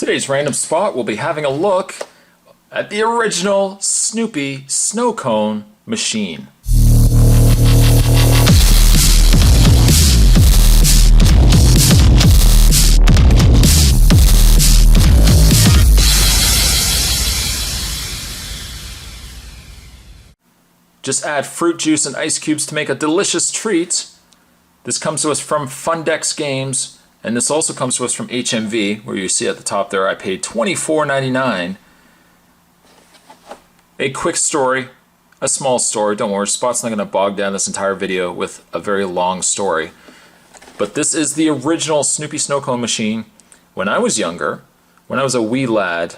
Today's random spot, we'll be having a look at the original Snoopy Sno-Cone machine. Just add fruit juice and ice cubes to make a delicious treat. This comes to us from Fundex Games, and this also comes to us from HMV, where you see at the top there I paid $24.99. A quick story, a small story, don't worry, Spot's not going to bog down this entire video with a very long story. But this is the original Snoopy Sno-Cone machine. When I was younger, when I was a wee lad,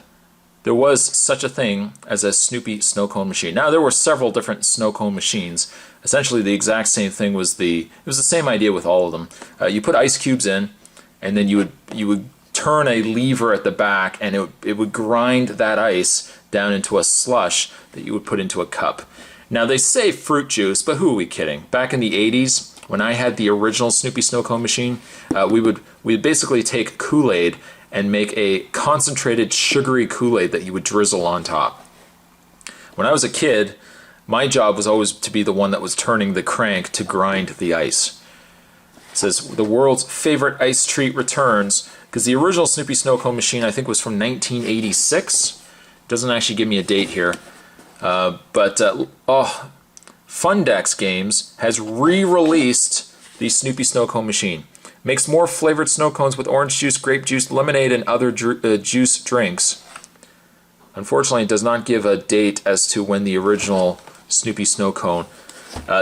there was such a thing as a Snoopy Sno-Cone machine. Now there were several different Sno-Cone machines. Essentially the exact same thing was it was the same idea with all of them. You put ice cubes in, and then you would turn a lever at the back, and it would grind that ice down into a slush that you would put into a cup. Now they say fruit juice, but who are we kidding? Back in the 80s, when I had the original Snoopy Sno-Cone machine, we'd basically take Kool-Aid and make a concentrated sugary Kool-Aid that you would drizzle on top. When I was a kid, my job was always to be the one that was turning the crank to grind the ice. It says the world's favorite ice treat returns, because the original Snoopy Sno-Cone machine I think was from 1986. Doesn't actually give me a date here, Fundex Games has re-released the Snoopy Sno-Cone machine. Makes more flavored snow cones with orange juice, grape juice, lemonade, and other juice drinks. Unfortunately, it does not give a date as to when the original Snoopy Sno-Cone.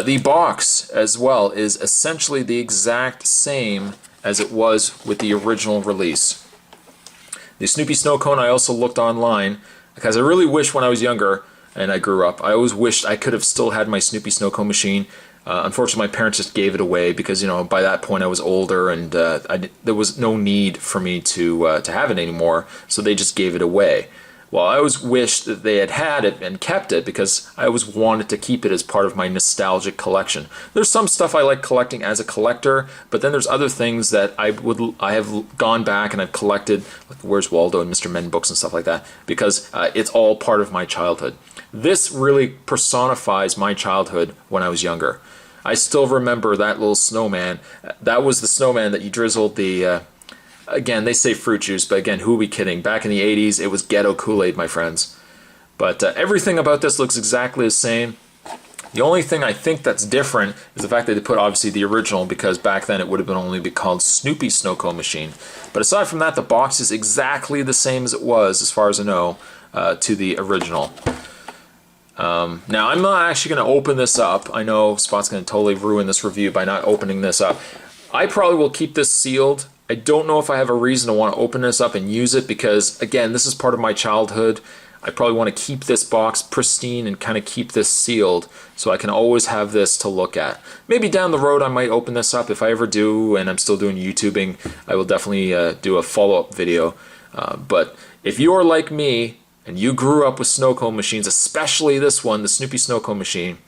The box, as well, is essentially the exact same as it was with the original release. The Snoopy Sno-Cone I also looked online, because I really wish when I was younger and I grew up, I always wished I could have still had my Snoopy Sno-Cone machine. Unfortunately, my parents just gave it away because, by that point I was older and there was no need for me to have it anymore, so they just gave it away. Well, I always wished that they had it and kept it because I always wanted to keep it as part of my nostalgic collection. There's some stuff I like collecting as a collector, but then there's other things that I have gone back and I've collected, like Where's Waldo and Mr. Men books and stuff like that, because it's all part of my childhood. This really personifies my childhood when I was younger. I still remember that little snowman. That was the snowman that you drizzled the, again, they say fruit juice, but again, who are we kidding? Back in the 80s, it was ghetto Kool-Aid, my friends. But everything about this looks exactly the same. The only thing I think that's different is the fact that they put, obviously, the original, because back then it would have been only be called Snoopy Sno-Cone machine. But aside from that, the box is exactly the same as it was, as far as I know, to the original. Now, I'm not actually going to open this up. I know Spot's going to totally ruin this review by not opening this up. I probably will keep this sealed. I don't know if I have a reason to want to open this up and use it because, again, this is part of my childhood. I probably want to keep this box pristine and kind of keep this sealed so I can always have this to look at. Maybe down the road I might open this up. If I ever do and I'm still doing YouTubing, I will definitely do a follow-up video. But if you're like me, and you grew up with Sno-Cone machines, especially this one, the Snoopy Sno-Cone machine,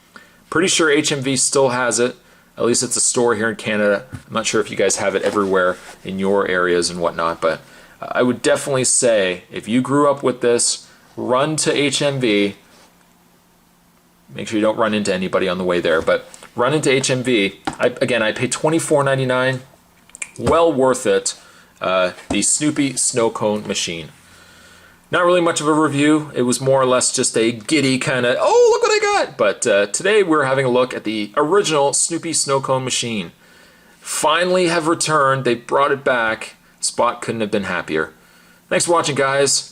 pretty sure HMV still has it. At least it's a store here in Canada. I'm not sure if you guys have it everywhere in your areas and whatnot, but I would definitely say if you grew up with this, run to HMV. Make sure you don't run into anybody on the way there, but run into HMV. I paid $24.99. Well worth it. The Snoopy Sno-Cone machine. Not really much of a review. It was more or less just a giddy kind of, oh, look what I got. But today we're having a look at the original Snoopy Sno-Cone machine. Finally have returned. They brought it back. Spot couldn't have been happier. Thanks for watching, guys.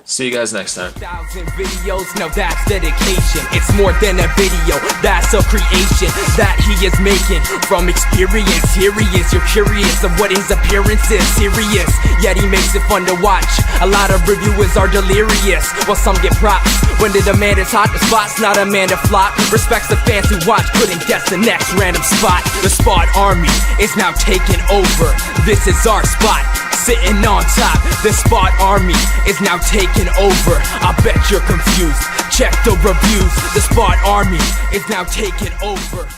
See you guys next time. 1,000 videos, now that's dedication. It's more than a video, that's a creation that he is making from experience. Here he is, you're curious of what his appearance is. Serious, yet he makes it fun to watch. A lot of reviewers are delirious, while some get props. When the demand is hot, the spot's not a man to flop. Respects the fans who watch, couldn't guess the next random spot. The Spot Army is now taking over. This is our spot. Sitting on top, the Spot Army is now taking over. I bet you're confused. Check the reviews. The Spot Army is now taking over.